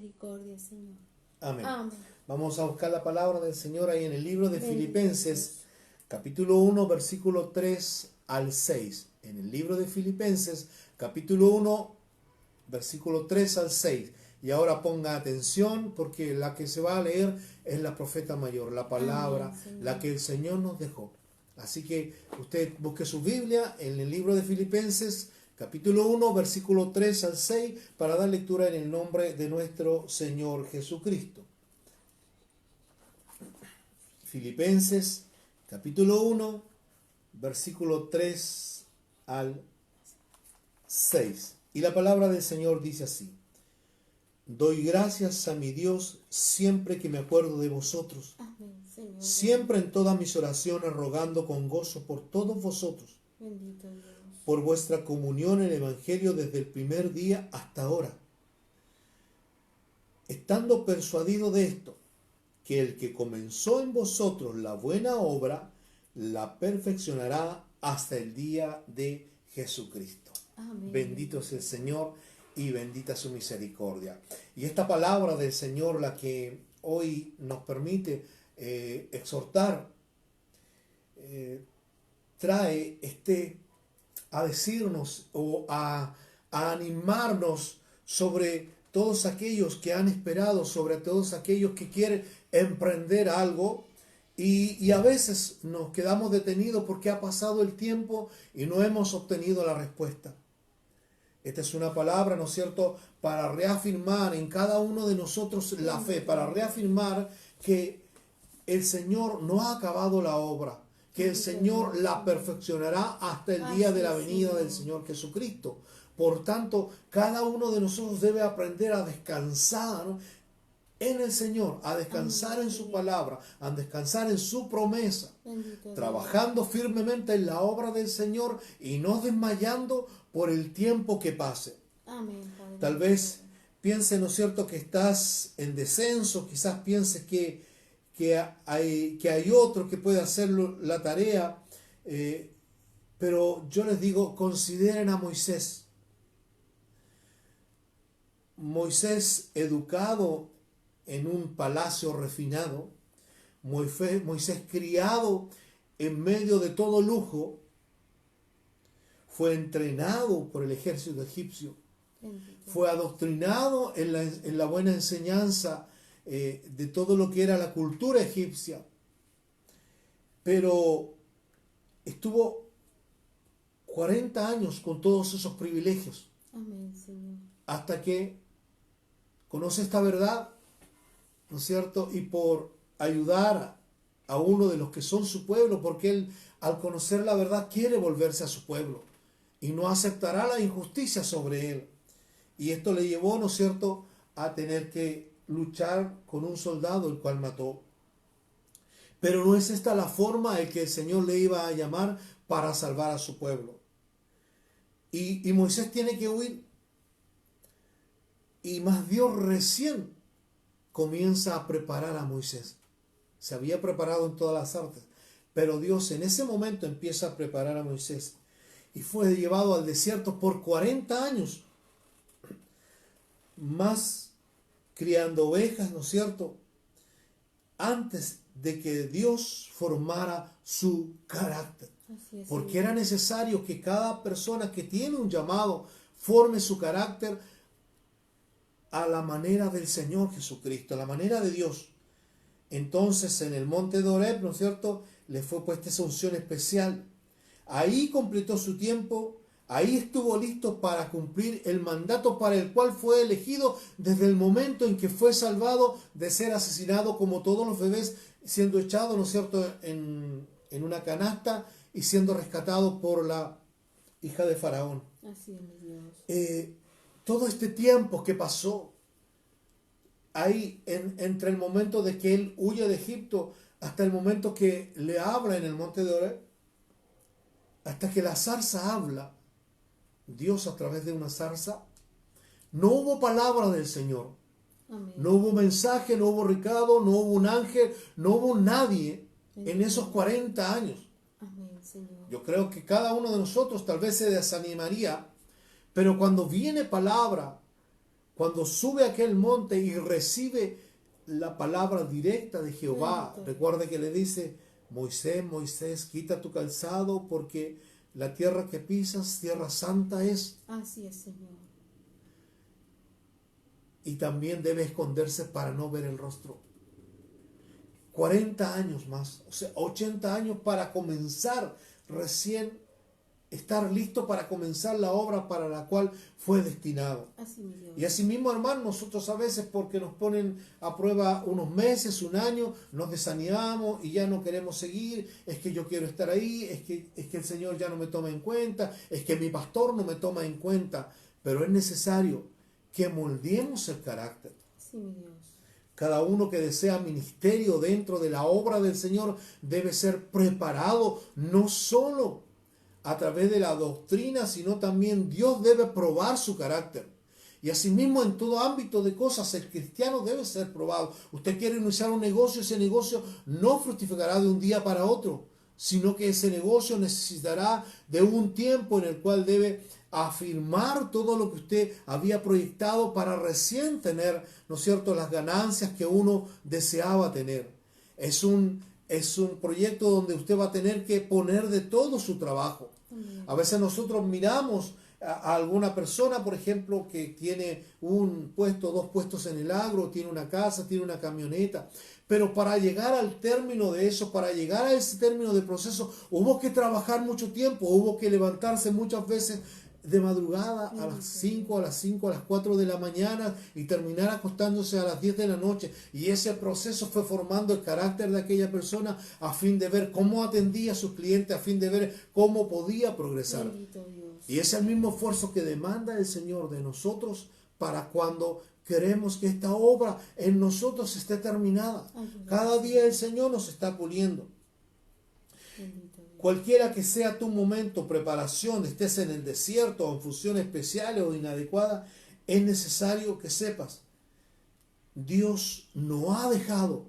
misericordia, Señor. Amén. Amén. Vamos a buscar la palabra del Señor ahí en el libro de Bendito Filipenses, Dios. capítulo 1, versículo 3 al 6. En el libro de Filipenses, capítulo 1, versículo 3 al 6. Y ahora ponga atención porque la que se va a leer es la profeta mayor, la palabra, Amén, Señor. la que el Señor nos dejó. Así que usted busque su Biblia en el libro de Filipenses, capítulo 1, versículo 3 al 6, para dar lectura en el nombre de nuestro Señor Jesucristo. Filipenses, capítulo 1, versículo 3 al 6. Y la palabra del Señor dice así: Doy gracias a mi Dios siempre que me acuerdo de vosotros, Amén, Señor. siempre en todas mis oraciones rogando con gozo por todos vosotros, Bendito Dios. por vuestra comunión en el Evangelio desde el primer día hasta ahora, estando persuadido de esto, que el que comenzó en vosotros la buena obra, la perfeccionará hasta el día de Jesucristo. Amén. Bendito es el Señor y bendita su misericordia. Y esta palabra del Señor, la que hoy nos permite exhortar, trae a decirnos o a animarnos sobre todos aquellos que han esperado, sobre todos aquellos que quieren emprender algo, y a veces nos quedamos detenidos porque ha pasado el tiempo y no hemos obtenido la respuesta. Esta es una palabra, ¿no es cierto?, para reafirmar en cada uno de nosotros la fe, para reafirmar que el Señor no ha acabado la obra, que el Señor la perfeccionará hasta el día de la venida del Señor Jesucristo. Por tanto, cada uno de nosotros debe aprender a descansar, ¿no?, en el Señor, a descansar en su palabra, a descansar en su promesa, trabajando firmemente en la obra del Señor y no desmayando por el tiempo que pase. Amén, Padre. Tal vez piense, ¿no es cierto?, que estás en descenso, quizás pienses que hay otro que puede hacer la tarea, pero yo les digo, consideren a Moisés. Moisés, educado en un palacio refinado, Moisés criado en medio de todo lujo, fue entrenado por el ejército egipcio, fue adoctrinado en la buena enseñanza de todo lo que era la cultura egipcia, pero estuvo 40 años con todos esos privilegios. Amén, Señor. Hasta que conoce esta verdad, ¿no es cierto? Y por ayudar a uno de los que son su pueblo, porque él al conocer la verdad quiere volverse a su pueblo y no aceptará la injusticia sobre él. Y esto le llevó, ¿no es cierto?, a tener que luchar con un soldado el cual mató. Pero no es esta la forma en que el Señor le iba a llamar para salvar a su pueblo. Y Moisés tiene que huir. Y más Dios recién comienza a preparar a Moisés. Se había preparado en todas las artes, pero Dios en ese momento empieza a preparar a Moisés. Y fue llevado al desierto por 40 años, más criando ovejas, ¿no es cierto?, antes de que Dios formara su carácter. Así es, Porque Señor. era necesario que cada persona que tiene un llamado forme su carácter a la manera del Señor Jesucristo, a la manera de Dios. Entonces en el monte de Horeb, ¿no es cierto?, le fue puesta esa unción especial. Ahí completó su tiempo, ahí estuvo listo para cumplir el mandato para el cual fue elegido desde el momento en que fue salvado de ser asesinado como todos los bebés, siendo echado, ¿no es cierto?, en una canasta y siendo rescatado por la hija de Faraón. Así es, mi Dios. Todo este tiempo que pasó ahí entre el momento de que él huye de Egipto hasta el momento que le habla en el monte de Horeb, hasta que la zarza habla, Dios a través de una zarza, no hubo palabra del Señor. Amén. No hubo mensaje, no hubo recado, no hubo un ángel, no hubo nadie en esos 40 años. Amén, Señor. Yo creo que cada uno de nosotros tal vez se desanimaría, pero cuando viene palabra cuando sube a aquel monte y recibe la palabra directa de Jehová, Bendito. recuerda que le dice: Moisés, Moisés, quita tu calzado porque la tierra que pisas, tierra santa es. Así es, Señor. Y también debe esconderse para no ver el rostro. 40 años más, o sea, 80 años para comenzar recién, estar listo para comenzar la obra para la cual fue destinado. Así, mi Dios. Y así mismo, hermano, nosotros a veces, porque nos ponen a prueba unos meses, un año, nos desanimamos y ya no queremos seguir. Es que yo quiero estar ahí, es que el Señor ya no me toma en cuenta, es que mi pastor no me toma en cuenta. Pero es necesario que moldeemos el carácter. Sí, mi Dios. Cada uno que desea ministerio dentro de la obra del Señor debe ser preparado, no solo a través de la doctrina, sino también Dios debe probar su carácter. Y asimismo en todo ámbito de cosas el cristiano debe ser probado. Usted quiere iniciar un negocio, ese negocio no fructificará de un día para otro, sino que ese negocio necesitará de un tiempo en el cual debe afirmar todo lo que usted había proyectado para recién tener, ¿no es cierto?, las ganancias que uno deseaba tener. Es un proyecto donde usted va a tener que poner de todo su trabajo. A veces nosotros miramos a alguna persona, por ejemplo, que tiene un puesto, dos puestos en el agro, tiene una casa, tiene una camioneta, pero para llegar al término de eso, para llegar a ese término de proceso, hubo que trabajar mucho tiempo, hubo que levantarse muchas veces de madrugada a las 5, a las 4 de la mañana y terminar acostándose a las 10 de la noche. Y ese proceso fue formando el carácter de aquella persona a fin de ver cómo atendía a sus clientes, a fin de ver cómo podía progresar. Bendito Dios. Y es el mismo esfuerzo que demanda el Señor de nosotros para cuando queremos que esta obra en nosotros esté terminada. Cada día el Señor nos está puliendo. Bendito Dios. Cualquiera que sea tu momento, preparación, estés en el desierto o en funciones especiales o inadecuadas, es necesario que sepas, Dios no ha dejado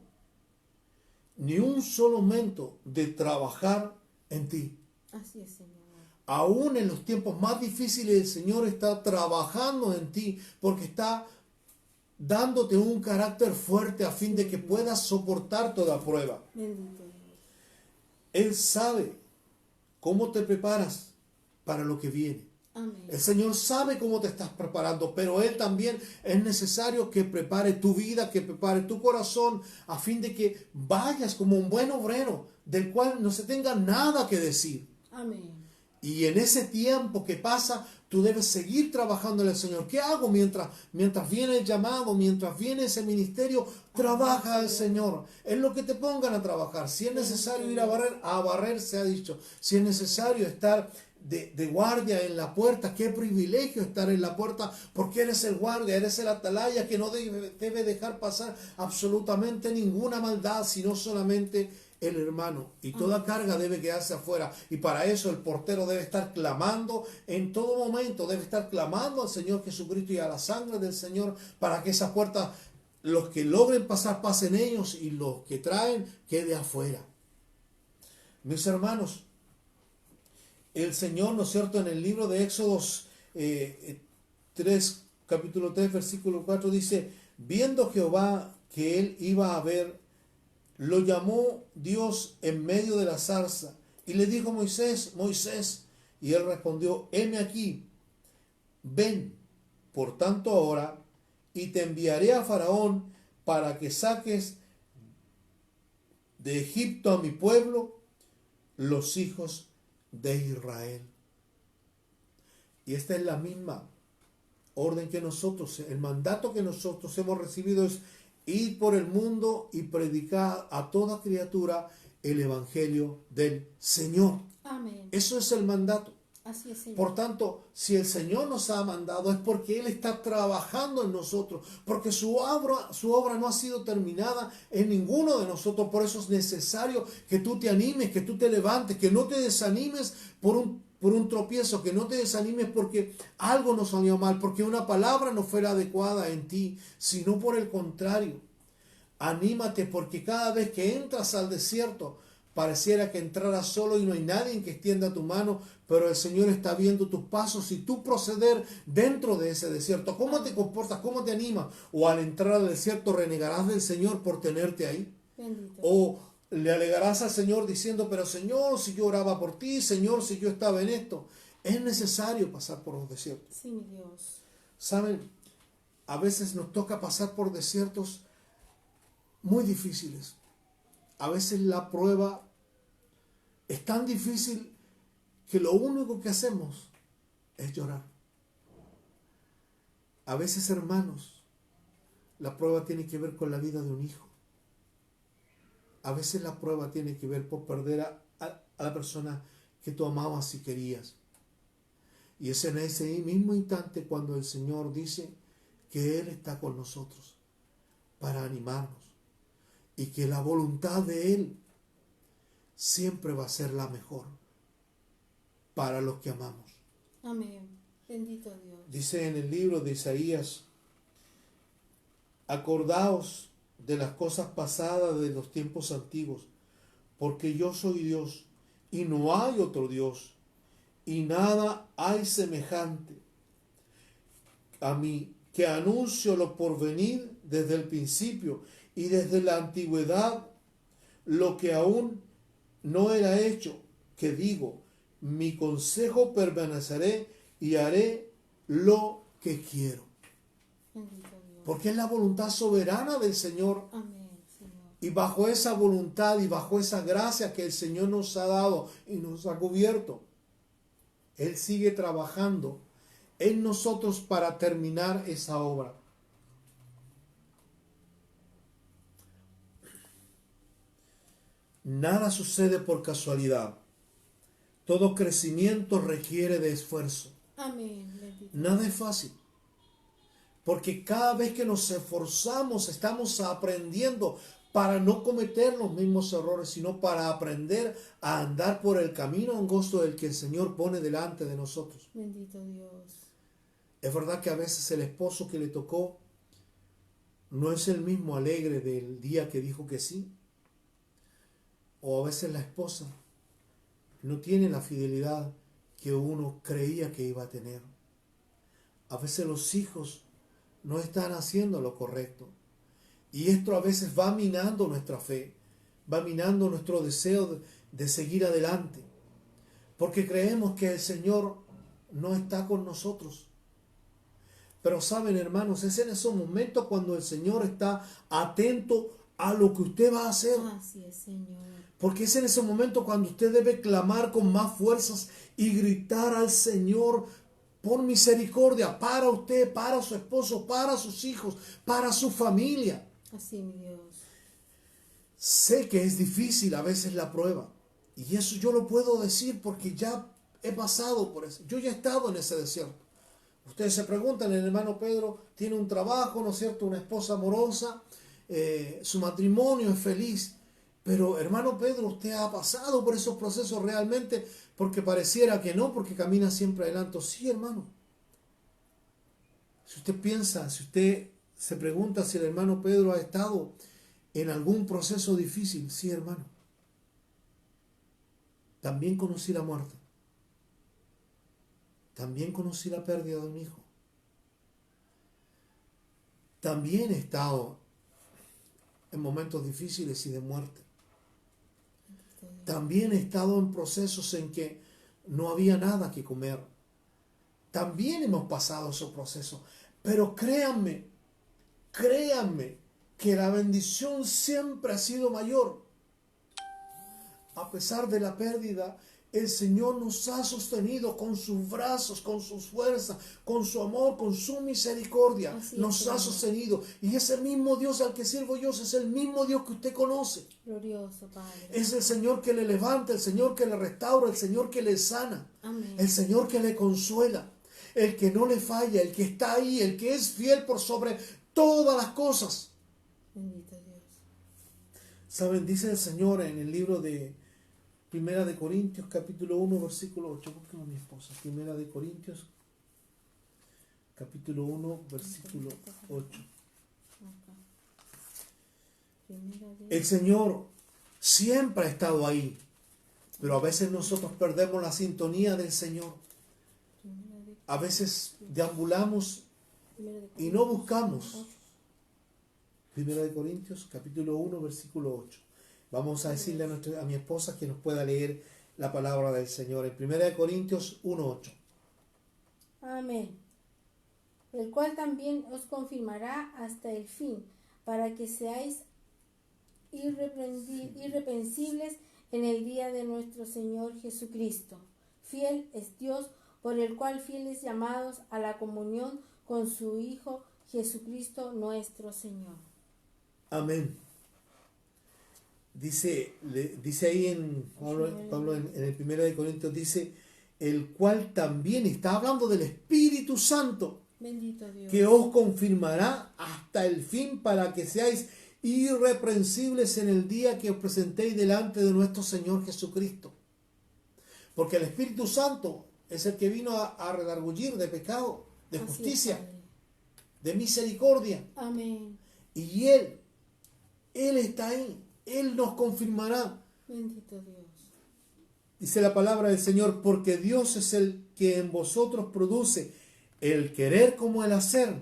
ni un solo momento de trabajar en ti. Así es, Señor. Aún en los tiempos más difíciles, el Señor está trabajando en ti porque está dándote un carácter fuerte a fin de que puedas soportar toda prueba. Bendito Dios. Él sabe cómo te preparas para lo que viene. Amén. El Señor sabe cómo te estás preparando, pero Él también es necesario que prepare tu vida, que prepare tu corazón, a fin de que vayas como un buen obrero, del cual no se tenga nada que decir. Amén. Y en ese tiempo que pasa, tú debes seguir trabajando en el Señor. ¿Qué hago mientras viene el llamado, mientras viene ese ministerio? Trabaja al Señor. Es lo que te pongan a trabajar. Si es necesario ir a barrer se ha dicho. Si es necesario estar de guardia en la puerta, qué privilegio estar en la puerta, porque eres el guardia, eres el atalaya que no debe dejar pasar absolutamente ninguna maldad, sino solamente el hermano. Y toda carga debe quedarse afuera. Y para eso el portero debe estar clamando en todo momento, debe estar clamando al Señor Jesucristo y a la sangre del Señor para que esa puerta, los que logren pasar, pasen ellos, y los que traen, quede afuera. Mis hermanos, el Señor, ¿no es cierto?, en el libro de Éxodos 3, capítulo 3, versículo 4, dice: viendo Jehová que él iba a ver, lo llamó Dios en medio de la zarza y le dijo: Moisés, Moisés. Y él respondió: heme aquí, ven por tanto ahora, y te enviaré a Faraón para que saques de Egipto a mi pueblo, los hijos de Israel. Y esta es la misma orden que nosotros, el mandato que nosotros hemos recibido es: ir por el mundo y predicar a toda criatura el evangelio del Señor. Amén. Eso es el mandato. Así es, Señor. Por tanto, si el Señor nos ha mandado, es porque Él está trabajando en nosotros, porque su obra no ha sido terminada en ninguno de nosotros. Por eso es necesario que tú te animes, que tú te levantes, que no te desanimes por un tropiezo, que no te desanimes porque algo no salió mal, porque una palabra no fuera adecuada en ti, sino por el contrario. Anímate, porque cada vez que entras al desierto, pareciera que entraras solo y no hay nadie que extienda tu mano, pero el Señor está viendo tus pasos y tu proceder dentro de ese desierto. ¿Cómo te comportas? ¿Cómo te animas? O al entrar al desierto renegarás del Señor por tenerte ahí. Bendito. O le alegarás al Señor diciendo, pero Señor, si yo oraba por ti, Señor, si yo estaba en esto. Es necesario pasar por los desiertos. Sí, mi Dios. ¿Saben? A veces nos toca pasar por desiertos muy difíciles. A veces la prueba es tan difícil que lo único que hacemos es llorar. A veces, hermanos, la prueba tiene que ver con la vida de un hijo. A veces la prueba tiene que ver por perder a la persona que tú amabas y querías. Y es en ese mismo instante cuando el Señor dice que Él está con nosotros para animarnos y que la voluntad de Él siempre va a ser la mejor para los que amamos. Amén. Bendito Dios. Dice en el libro de Isaías, acordaos de las cosas pasadas de los tiempos antiguos, porque yo soy Dios y no hay otro Dios, y nada hay semejante a mí, que anuncio lo porvenir desde el principio y desde la antigüedad lo que aún no era hecho, que digo, mi consejo permaneceré y haré lo que quiero. Bendito Dios. Porque es la voluntad soberana del Señor. Amén, Señor. Y bajo esa voluntad y bajo esa gracia que el Señor nos ha dado y nos ha cubierto, Él sigue trabajando en nosotros para terminar esa obra. Nada sucede por casualidad. Todo crecimiento requiere de esfuerzo. Amén. Bendito. Nada es fácil. Porque cada vez que nos esforzamos estamos aprendiendo para no cometer los mismos errores, sino para aprender a andar por el camino angosto del que el Señor pone delante de nosotros. Bendito Dios. Es verdad que a veces el esposo que le tocó no es el mismo alegre del día que dijo que sí. O a veces la esposa no tiene la fidelidad que uno creía que iba a tener. A veces los hijos no están haciendo lo correcto. Y esto a veces va minando nuestra fe, va minando nuestro deseo de seguir adelante. Porque creemos que el Señor no está con nosotros. Pero saben, hermanos, es en esos momentos cuando el Señor está atento a lo que usted va a hacer. Así es, Señor. Porque es en ese momento cuando usted debe clamar con más fuerzas y gritar al Señor por misericordia para usted, para su esposo, para sus hijos, para su familia. Así, mi Dios. Sé que es difícil a veces la prueba. Y eso yo lo puedo decir porque ya he pasado por eso. Yo ya he estado en ese desierto. Ustedes se preguntan, el hermano Pedro tiene un trabajo, ¿no es cierto? Una esposa amorosa, su matrimonio es feliz. Pero hermano Pedro, usted ha pasado por esos procesos realmente, porque pareciera que no, porque camina siempre adelante. Sí, hermano. Si usted piensa, si usted se pregunta si el hermano Pedro ha estado en algún proceso difícil, sí, hermano. También conocí la muerte. También conocí la pérdida de un hijo. También he estado en momentos difíciles y de muerte. También he estado en procesos en que no había nada que comer. También hemos pasado esos procesos. Pero créanme que la bendición siempre ha sido mayor. A pesar de la pérdida, el Señor nos ha sostenido con sus brazos, con sus fuerzas, con su amor, con su misericordia. Así Nos es, ha Señor. sostenido. Y ese mismo Dios al que sirvo yo es el mismo Dios que usted conoce. Glorioso, Padre. Es el Señor que le levanta, el Señor que le restaura, el Señor que le sana, Amén. el Señor que le consuela, el que no le falla, el que está ahí, el que es fiel por sobre todas las cosas. Bendito Dios. Saben, dice el Señor en el libro de Primera de Corintios, capítulo 1, versículo 8. Búsqueme a mi esposa. Primera de Corintios, capítulo 1, versículo 8. Acá. Primera de... El Señor siempre ha estado ahí. Pero a veces nosotros perdemos la sintonía del Señor. A veces deambulamos y no buscamos. 1 Corintios capítulo 1 versículo 8. Vamos a decirle a mi esposa que nos pueda leer la palabra del Señor en 1 Corintios 1:8. Amén. El cual también os confirmará hasta el fin, para que seáis irreprensibles en el día de nuestro Señor Jesucristo. Fiel es Dios, por el cual fieles llamados a la comunión con su Hijo Jesucristo nuestro Señor. Amén. Dice ahí en Pablo en el 1 Corintios, dice, el cual también está hablando del Espíritu Santo, Bendito Dios. que os confirmará hasta el fin para que seáis irreprensibles en el día que os presentéis delante de nuestro Señor Jesucristo. Porque el Espíritu Santo es el que vino a redargullir de pecado, de Así es, justicia, Padre. de misericordia. Amén. Y Él está ahí. Él nos confirmará. Bendito Dios. Dice la palabra del Señor, porque Dios es el que en vosotros produce el querer como el hacer,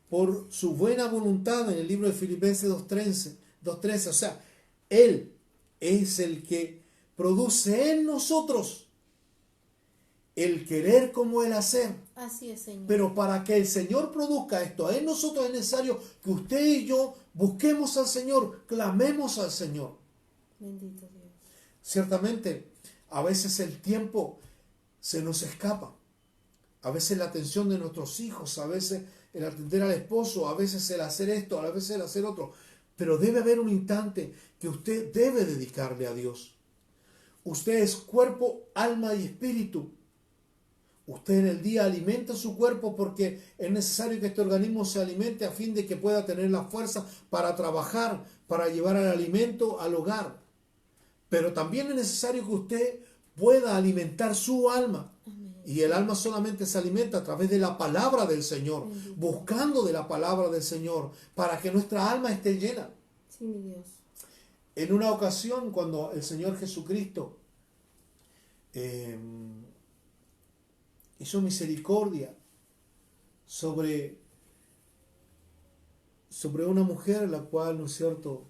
por su buena voluntad, en el libro de Filipenses 2:13. O sea, Él es el que produce en nosotros el querer como el hacer. Así es, Señor. Pero para que el Señor produzca esto en nosotros es necesario que usted y yo busquemos al Señor, clamemos al Señor. Bendito Dios. Ciertamente, a veces el tiempo se nos escapa. A veces la atención de nuestros hijos, a veces el atender al esposo, a veces el hacer esto, a veces el hacer otro. Pero debe haber un instante que usted debe dedicarle a Dios. Usted es cuerpo, alma y espíritu. Usted en el día alimenta su cuerpo porque es necesario que este organismo se alimente a fin de que pueda tener la fuerza para trabajar, para llevar el alimento al hogar. Pero también es necesario que usted pueda alimentar su alma. Amén. Y el alma solamente se alimenta a través de la palabra del Señor, Bendito. buscando de la palabra del Señor, para que nuestra alma esté llena. Sí, mi Dios. En una ocasión, cuando el Señor Jesucristo hizo misericordia sobre una mujer la cual, ¿no es cierto?,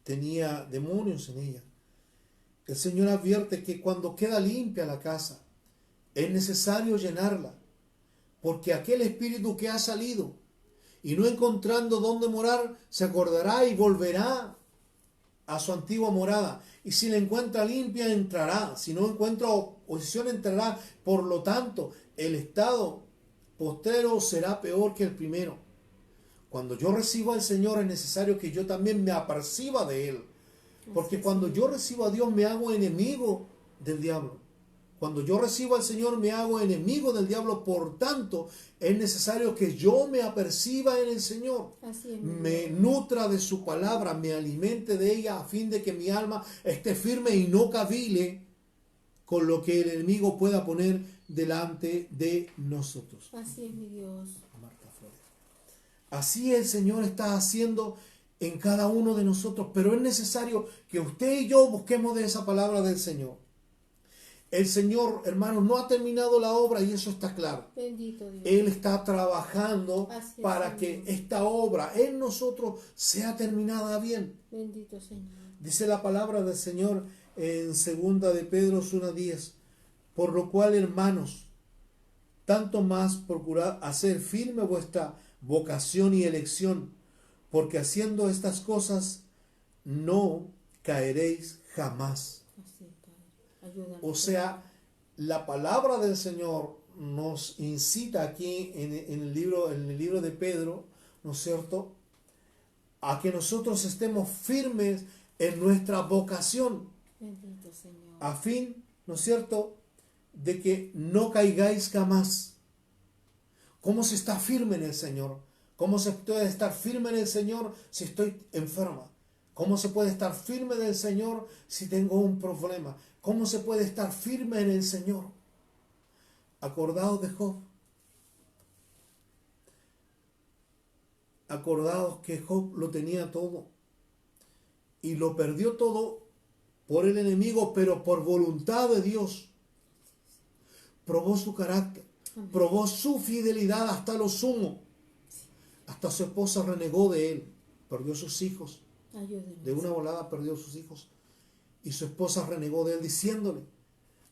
tenía demonios en ella. El Señor advierte que cuando queda limpia la casa, es necesario llenarla, porque aquel espíritu que ha salido y no encontrando dónde morar, se acordará y volverá a su antigua morada. Y si la encuentra limpia, entrará. Si no encuentra oposición, entrará. Por lo tanto, el estado postrero será peor que el primero. Cuando yo recibo al Señor, es necesario que yo también me aperciba de Él. Porque cuando yo recibo a Dios, me hago enemigo del diablo. Cuando yo recibo al Señor, me hago enemigo del diablo. Por tanto, es necesario que yo me aperciba en el Señor. Así es, mi Me Dios. nutra de su palabra, me alimente de ella a fin de que mi alma esté firme y no cavile con lo que el enemigo pueda poner delante de nosotros. Así es, mi Dios. Marta Flores. Así el Señor está haciendo en cada uno de nosotros, pero es necesario que usted y yo busquemos de esa palabra del Señor. El Señor, hermanos, no ha terminado la obra y eso está claro. Bendito Dios. Él está trabajando Así es, para Señor. que esta obra en nosotros sea terminada bien. Bendito Señor. Dice la palabra del Señor en 2 de Pedro 1:10. Por lo cual, hermanos, tanto más procurad hacer firme vuestra vocación y elección, porque haciendo estas cosas no caeréis jamás. Así es, Padre. Ayúdanos. O sea, la palabra del Señor nos incita aquí en el libro de Pedro, ¿no es cierto?, a que nosotros estemos firmes en nuestra vocación, Bendito Señor. a fin, ¿no es cierto?, de que no caigáis jamás. ¿Cómo se está firme en el Señor? ¿Cómo se puede estar firme en el Señor si estoy enferma? ¿Cómo se puede estar firme en el Señor si tengo un problema? ¿Cómo se puede estar firme en el Señor? Acordaos de Job. Acordaos que Job lo tenía todo. y lo perdió todo por el enemigo, pero por voluntad de Dios. Probó su carácter, Amén. probó su fidelidad hasta lo sumo. Hasta su esposa renegó de él, perdió sus hijos. Ayúdenos. De una volada perdió sus hijos. Y su esposa renegó de él diciéndole,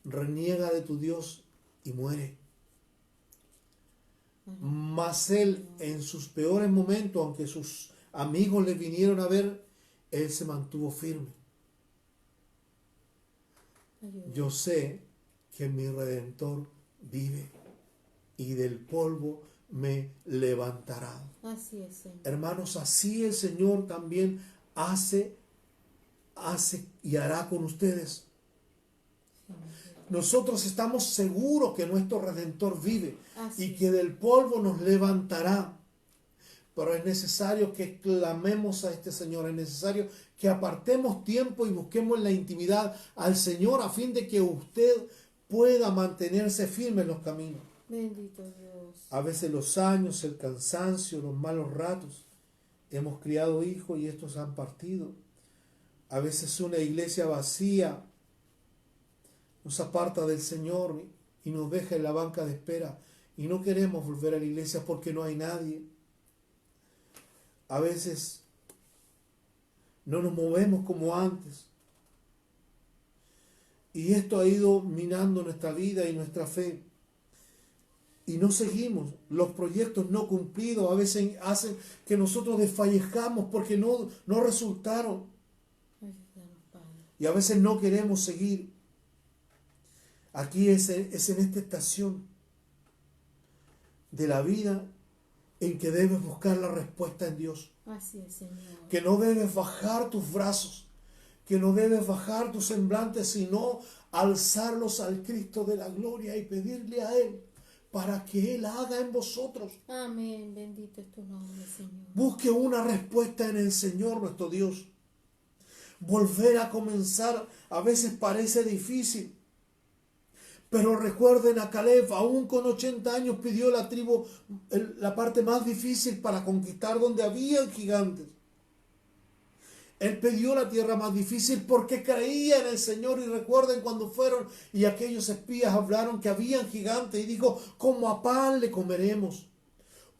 reniega de tu Dios y muere. Amén. Mas él en sus peores momentos, aunque sus amigos le vinieron a ver, él se mantuvo firme. Ayúdenos. Yo sé que mi Redentor vive y del polvo me levantará. Así es, Señor. Hermanos, así el Señor también hace y hará con ustedes. Nosotros estamos seguros que nuestro Redentor vive Así y es. que del polvo nos levantará. Pero es necesario que clamemos a este Señor, es necesario que apartemos tiempo y busquemos la intimidad al Señor a fin de que usted pueda mantenerse firme en los caminos. Bendito Dios. A veces los años, el cansancio, los malos ratos. Hemos criado hijos y estos han partido. A veces una iglesia vacía nos aparta del Señor y nos deja en la banca de espera. Y no queremos volver a la iglesia porque no hay nadie. A veces no nos movemos como antes. Y esto ha ido minando nuestra vida y nuestra fe. Y no seguimos. Los proyectos no cumplidos a veces hacen que nosotros desfallezcamos porque no resultaron. Ayúdanos, Padre. Y a veces no queremos seguir. Aquí es en esta estación de la vida en que debes buscar la respuesta en Dios. Así es, Señor. Que no debes bajar tus brazos, que no debes bajar tus semblantes, sino alzarlos al Cristo de la gloria y pedirle a Él para que Él haga en vosotros. Amén. Bendito es tu nombre, Señor. Busque una respuesta en el Señor nuestro Dios. Volver a comenzar a veces parece difícil. Pero recuerden a Caleb, aún con 80 años pidió la tribu la parte más difícil para conquistar donde había gigantes. Él pidió la tierra más difícil porque creía en el Señor. Y recuerden cuando fueron y aquellos espías hablaron que habían gigantes y dijo, como a pan le comeremos.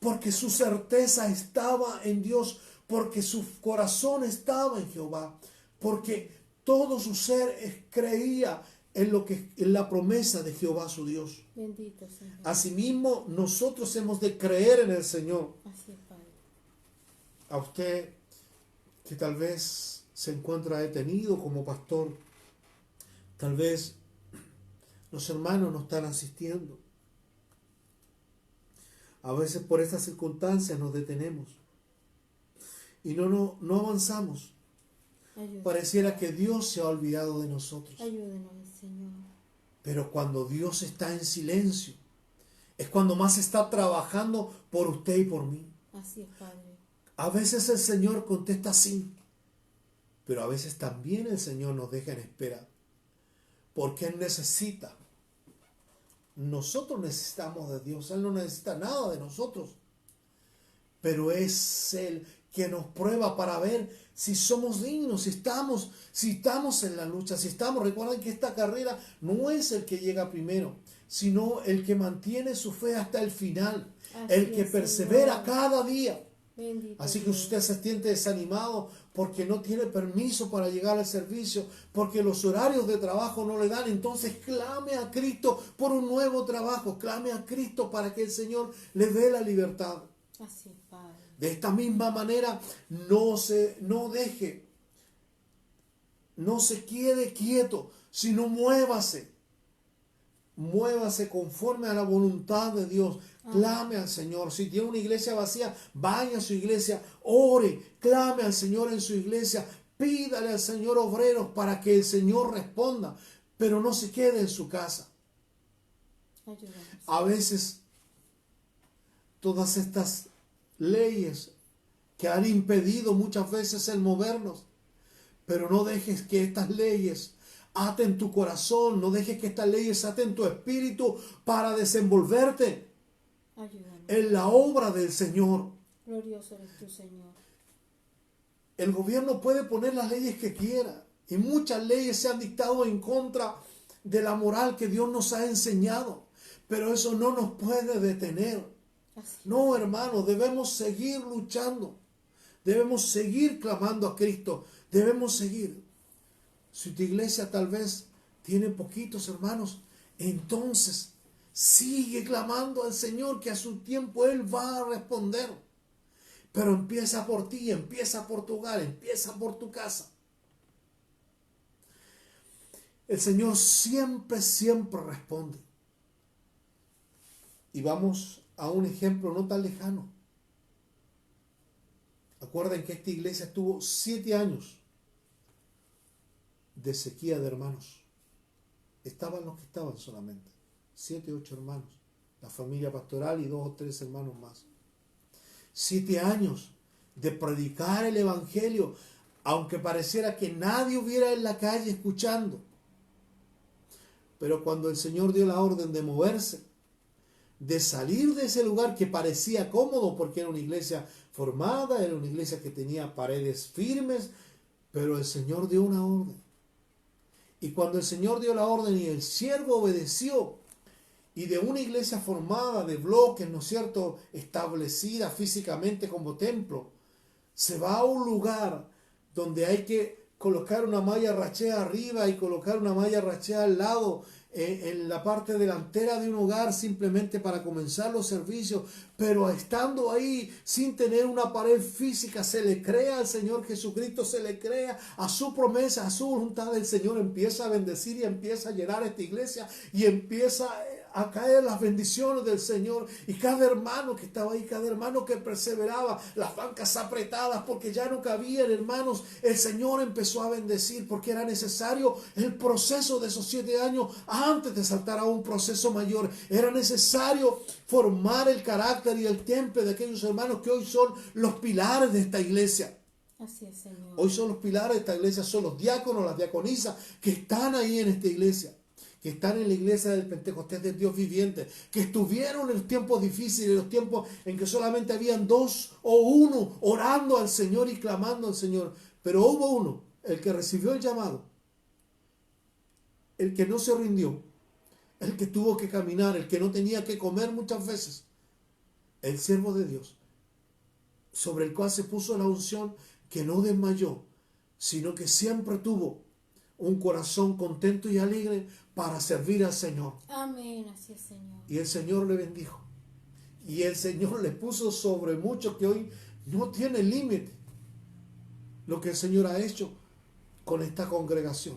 Porque su certeza estaba en Dios, porque su corazón estaba en Jehová, porque todo su ser creía en la promesa de Jehová su Dios. Bendito Señor. Asimismo, nosotros hemos de creer en el Señor. Así es, Padre. A usted que tal vez se encuentra detenido como pastor, tal vez los hermanos no están asistiendo. A veces por estas circunstancias nos detenemos y no avanzamos. Ayúdanos. Pareciera que Dios se ha olvidado de nosotros. Ayúdenos, Señor. Pero cuando Dios está en silencio, es cuando más está trabajando por usted y por mí. Así es, Padre. A veces el Señor contesta así, pero a veces también el Señor nos deja en espera, porque Él necesita. Nosotros necesitamos de Dios, Él no necesita nada de nosotros, pero es Él que nos prueba para ver si somos dignos, si estamos en la lucha, recuerden que esta carrera no es el que llega primero, sino el que mantiene su fe hasta el final, Así el que es, persevera Señor. cada día. Bendito Así que Dios. usted se siente desanimado porque no tiene permiso para llegar al servicio, porque los horarios de trabajo no le dan. Entonces clame a Cristo por un nuevo trabajo, clame a Cristo para que el Señor le dé la libertad. Así es, Padre. De esta misma manera, no se quede quieto, sino muévase. Muévase conforme a la voluntad de Dios. Clame al Señor. Si tiene una iglesia vacía, vaya a su iglesia, ore, clame al Señor en su iglesia, pídale al Señor obreros para que el Señor responda, pero no se quede en su casa. Ayúdanos. A veces todas estas leyes que han impedido muchas veces el movernos, pero no dejes que estas leyes aten tu corazón, no dejes que estas leyes aten tu espíritu para desenvolverte Ayúdanos. en la obra del Señor. Glorioso eres tú, Señor. El gobierno puede poner las leyes que quiera y muchas leyes se han dictado en contra de la moral que Dios nos ha enseñado, pero eso no nos puede detener. Así. No, hermanos, debemos seguir luchando, debemos seguir clamando a Cristo, debemos seguir. Si tu iglesia tal vez tiene poquitos hermanos, entonces sigue clamando al Señor, que a su tiempo Él va a responder. Pero empieza por ti, empieza por tu hogar, empieza por tu casa. El Señor siempre responde. Y vamos a un ejemplo no tan lejano. Acuerden que esta iglesia tuvo 7 años de sequía de hermanos. Estaban los que estaban solamente. 7, 8 hermanos. La familia pastoral y 2 o 3 hermanos más. 7 años de predicar el evangelio, aunque pareciera que nadie hubiera en la calle escuchando. Pero cuando el Señor dio la orden de moverse, de salir de ese lugar que parecía cómodo porque era una iglesia formada, era una iglesia que tenía paredes firmes, pero el Señor dio una orden. Y cuando el Señor dio la orden y el siervo obedeció, y de una iglesia formada de bloques, ¿no es cierto?, establecida físicamente como templo, se va a un lugar donde hay que colocar una malla rachea arriba y colocar una malla rachea al lado, en la parte delantera de un hogar, simplemente para comenzar los servicios, pero estando ahí sin tener una pared física, se le crea al Señor Jesucristo, se le crea a su promesa, a su voluntad. El Señor empieza a bendecir y empieza a llenar esta iglesia y empieza a caer las bendiciones del Señor, y cada hermano que estaba ahí, cada hermano que perseveraba, las bancas apretadas porque ya no cabían, hermanos, el Señor empezó a bendecir, porque era necesario el proceso de esos 7 años antes de saltar a un proceso mayor. Era necesario formar el carácter y el temple de aquellos hermanos que hoy son los pilares de esta iglesia. Así es, Señor. Hoy son los pilares de esta iglesia, son los diáconos, las diaconisas que están ahí en esta iglesia, que están en la iglesia del Pentecostés del Dios viviente, que estuvieron en los tiempos difíciles, los tiempos en que solamente habían 2 o 1 orando al Señor y clamando al Señor. Pero hubo uno, el que recibió el llamado, el que no se rindió, el que tuvo que caminar, el que no tenía que comer muchas veces, el siervo de Dios, sobre el cual se puso la unción, que no desmayó, sino que siempre tuvo un corazón contento y alegre para servir al Señor. Amén, así es, Señor. Y el Señor le bendijo. Y el Señor le puso sobre mucho, que hoy no tiene límite lo que el Señor ha hecho con esta congregación.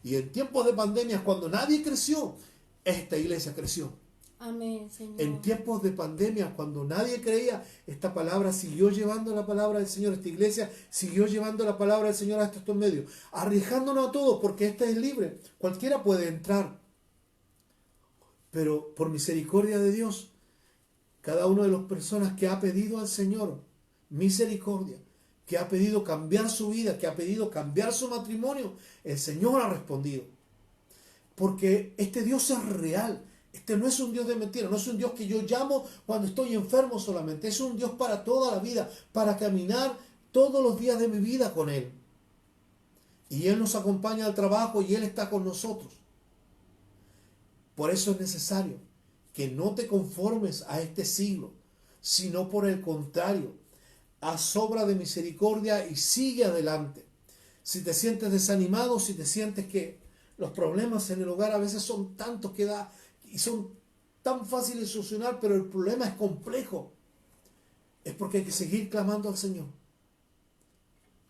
Y en tiempos de pandemia, cuando nadie creció, esta iglesia creció. Amén, Señor. En tiempos de pandemia, cuando nadie creía, esta palabra siguió llevando la palabra del Señor. Esta iglesia siguió llevando la palabra del Señor hasta estos medios, arriesgándonos a todos, porque esta es libre. Cualquiera puede entrar. Pero por misericordia de Dios, cada una de las personas que ha pedido al Señor misericordia, que ha pedido cambiar su vida, que ha pedido cambiar su matrimonio, el Señor ha respondido. Porque este Dios es real. Este no es un Dios de mentira, no es un Dios que yo llamo cuando estoy enfermo solamente. Es un Dios para toda la vida, para caminar todos los días de mi vida con Él. Y Él nos acompaña al trabajo y Él está con nosotros. Por eso es necesario que no te conformes a este siglo, sino por el contrario, haz obra de misericordia y sigue adelante. Si te sientes desanimado, si te sientes que los problemas en el hogar a veces son tantos que da y son tan fáciles de solucionar, pero el problema es complejo, es porque hay que seguir clamando al Señor.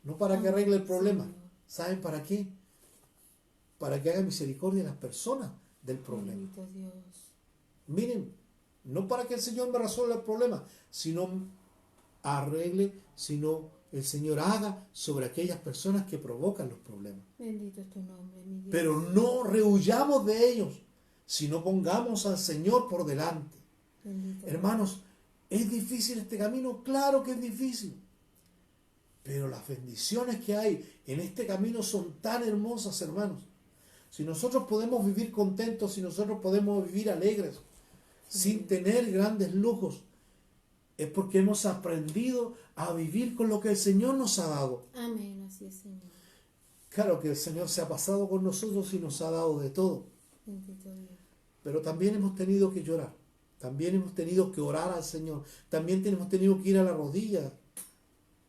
No para que arregle el problema. ¿Saben para qué? Para que haga misericordia a las personas del problema. Bendito Dios. Miren, no para que el Señor me resuelva el problema, sino el Señor haga sobre aquellas personas que provocan los problemas. Bendito es tu nombre, mi Dios. Pero no rehuyamos de ellos, sino pongamos al Señor por delante. Bendito Hermanos, ¿es difícil este camino? Claro que es difícil. Pero las bendiciones que hay en este camino son tan hermosas, hermanos. Si nosotros podemos vivir contentos, si nosotros podemos vivir alegres, sin tener grandes lujos, es porque hemos aprendido a vivir con lo que el Señor nos ha dado. Amén, así es, Señor. Claro que el Señor se ha pasado con nosotros y nos ha dado de todo, Bendito Dios. pero también hemos tenido que llorar, también hemos tenido que orar al Señor, también hemos tenido que ir a la rodilla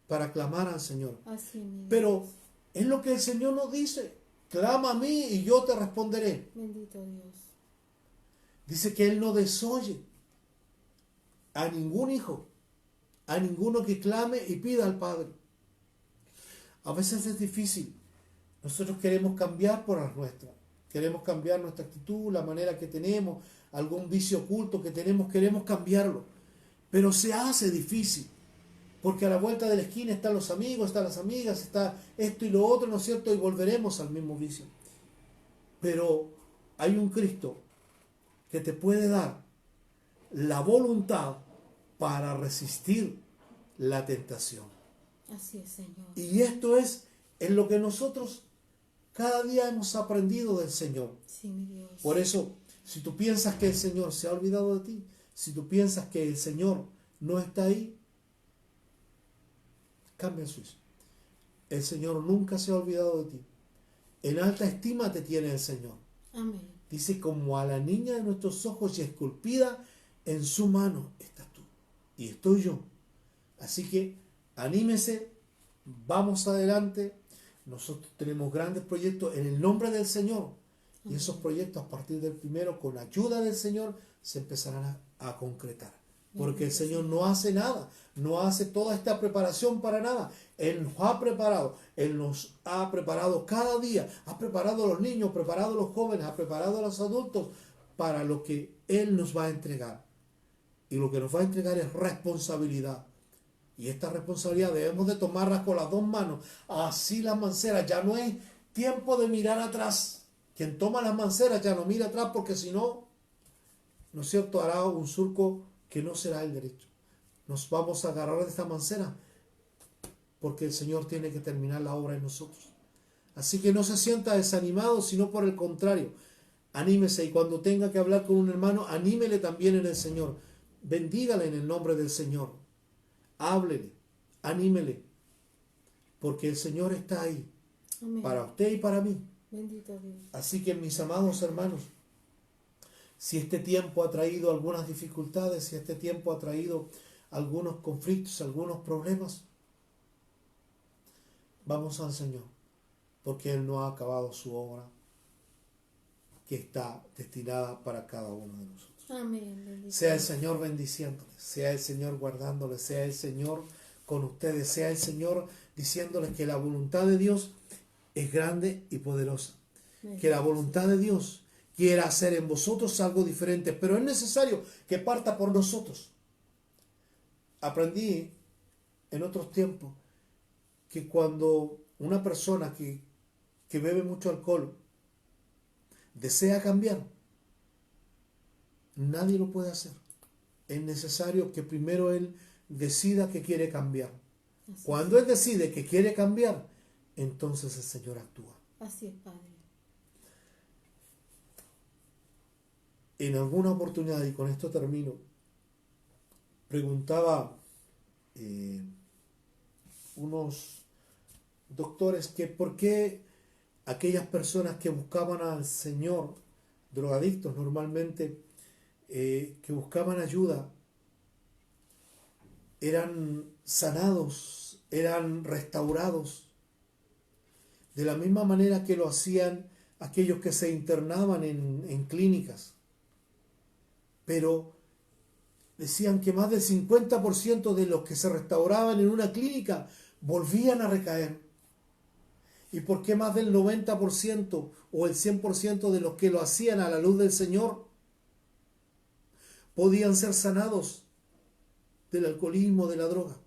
para clamar al Señor. Así es, mi Dios. Pero es lo que el Señor nos dice: clama a mí y yo te responderé. Bendito Dios. Dice que Él no desoye a ningún hijo, a ninguno que clame y pida al Padre. A veces es difícil. Nosotros queremos cambiar por las nuestras. Queremos cambiar nuestra actitud, la manera que tenemos, algún vicio oculto que tenemos, queremos cambiarlo. Pero se hace difícil. Porque a la vuelta de la esquina están los amigos, están las amigas, está esto y lo otro, ¿no es cierto? Y volveremos al mismo vicio. Pero hay un Cristo que te puede dar la voluntad para resistir la tentación. Así es, Señor. Y esto es en lo que nosotros cada día hemos aprendido del Señor. Sí, mi Dios. Por eso, si tú piensas que el Señor se ha olvidado de ti, si tú piensas que el Señor no está ahí, cambia el switch. El Señor nunca se ha olvidado de ti. En alta estima te tiene el Señor. Amén. Dice: como a la niña de nuestros ojos y esculpida en su mano estás tú y estoy yo. Así que anímese, vamos adelante. Nosotros tenemos grandes proyectos en el nombre del Señor. Y esos proyectos, a partir del primero, con la ayuda del Señor, se empezarán a concretar. Porque el Señor no hace nada, no hace toda esta preparación para nada. Él nos ha preparado, Él nos ha preparado cada día, ha preparado a los niños, ha preparado a los jóvenes, ha preparado a los adultos para lo que Él nos va a entregar. Y lo que nos va a entregar es responsabilidad. Y esta responsabilidad debemos de tomarla con las dos manos. Así las manceras, ya no es tiempo de mirar atrás. Quien toma las manceras ya no mira atrás, porque si no, ¿no es cierto?, hará un surco que no será el derecho. Nos vamos a agarrar de esta mancera porque el Señor tiene que terminar la obra en nosotros. Así que no se sienta desanimado, sino por el contrario, anímese, y cuando tenga que hablar con un hermano, anímele también en el Señor. Bendígale en el nombre del Señor. Háblele, anímele, porque el Señor está ahí. Amén. Para usted y para mí. Bendito Dios. Así que, mis amados hermanos, si este tiempo ha traído algunas dificultades, si este tiempo ha traído algunos conflictos, algunos problemas, vamos al Señor, porque Él no ha acabado su obra que está destinada para cada uno de nosotros. Amén. Bendito Sea el Dios. Señor bendiciéndoles, sea el Señor guardándoles, sea el Señor con ustedes, sea el Señor diciéndoles que la voluntad de Dios es grande y poderosa, que la voluntad de Dios quiera hacer en vosotros algo diferente, pero es necesario que parta por nosotros. Aprendí en otros tiempos que cuando una persona que bebe mucho alcohol desea cambiar, nadie lo puede hacer. Es necesario que primero él decida que quiere cambiar. Cuando él decide que quiere cambiar, entonces el Señor actúa. Así es, Padre. En alguna oportunidad, y con esto termino, preguntaba unos doctores que por qué aquellas personas que buscaban al Señor, drogadictos normalmente, que buscaban ayuda, eran sanados, eran restaurados, de la misma manera que lo hacían aquellos que se internaban en clínicas. Pero decían que más del 50% de los que se restauraban en una clínica volvían a recaer. ¿Y por qué más del 90% o el 100% de los que lo hacían a la luz del Señor podían ser sanados del alcoholismo, de la droga?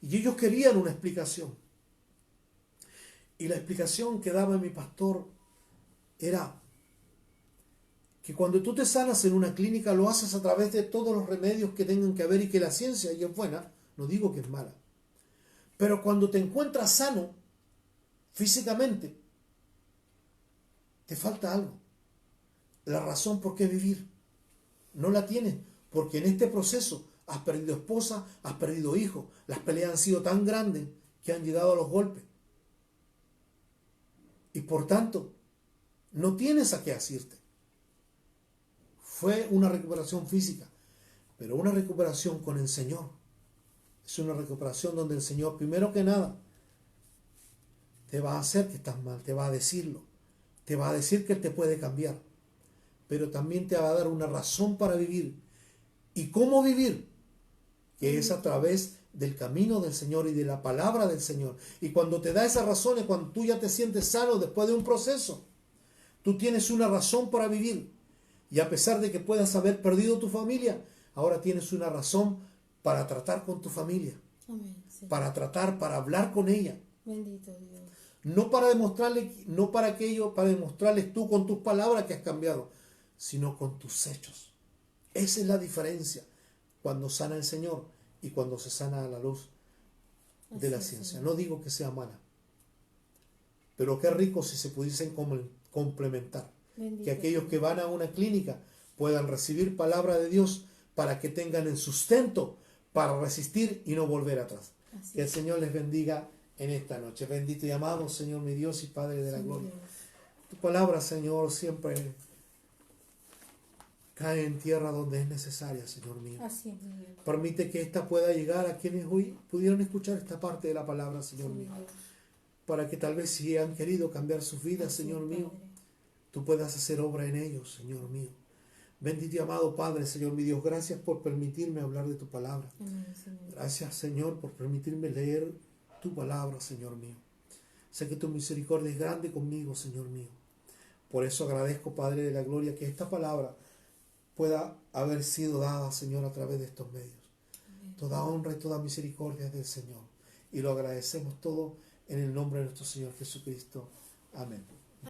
Y ellos querían una explicación. Y la explicación que daba mi pastor era que cuando tú te sanas en una clínica lo haces a través de todos los remedios que tengan que haber, y que la ciencia, y es buena, no digo que es mala, pero cuando te encuentras sano físicamente, te falta algo. La razón por qué vivir no la tienes, porque en este proceso has perdido esposa, has perdido hijos. Las peleas han sido tan grandes que han llegado a los golpes. Y por tanto, no tienes a qué asirte. Fue una recuperación física, pero una recuperación con el Señor. Es una recuperación donde el Señor, primero que nada, te va a hacer que estás mal, te va a decirlo. Te va a decir que Él te puede cambiar. Pero también te va a dar una razón para vivir. ¿Y cómo vivir? Que es a través del camino del Señor y de la palabra del Señor. Y cuando te da esas razones, cuando tú ya te sientes sano después de un proceso, tú tienes una razón para vivir. Y a pesar de que puedas haber perdido tu familia, ahora tienes una razón para tratar con tu familia. Amén. Sí. Para tratar, para hablar con ella. Bendito Dios. No para demostrarle, no para aquello, para demostrarles tú con tus palabras que has cambiado, sino con tus hechos. Esa es la diferencia cuando sana el Señor y cuando se sana a la luz de la Así es, ciencia. Señor. No digo que sea mala, pero qué rico si se pudiesen complementar. Bendito Que aquellos Dios. que van a una clínica puedan recibir palabra de Dios para que tengan el sustento para resistir y no volver atrás. Así Que el es. Señor les bendiga en esta noche. Bendito y amado Señor, mi Dios y Padre de la Señor gloria. Dios. Tu palabra, Señor, siempre cae en tierra donde es necesaria, Señor mío. Así es, mi Dios. Permite que esta pueda llegar a quienes hoy pudieron escuchar esta parte de la palabra, Señor mío. Señor. Para que tal vez si han querido cambiar sus vidas, Así Señor es, mío, Padre. tú puedas hacer obra en ellos, Señor mío. Bendito y amado Padre, Señor mi Dios, gracias por permitirme hablar de tu palabra. Amén, Señor. Gracias, Señor, por permitirme leer tu palabra, Señor mío. Sé que tu misericordia es grande conmigo, Señor mío. Por eso agradezco, Padre de la gloria, que esta palabra pueda haber sido dada, Señor, a través de estos medios. Amén. Toda honra y toda misericordia es del Señor. Y lo agradecemos todo en el nombre de nuestro Señor Jesucristo. Amén.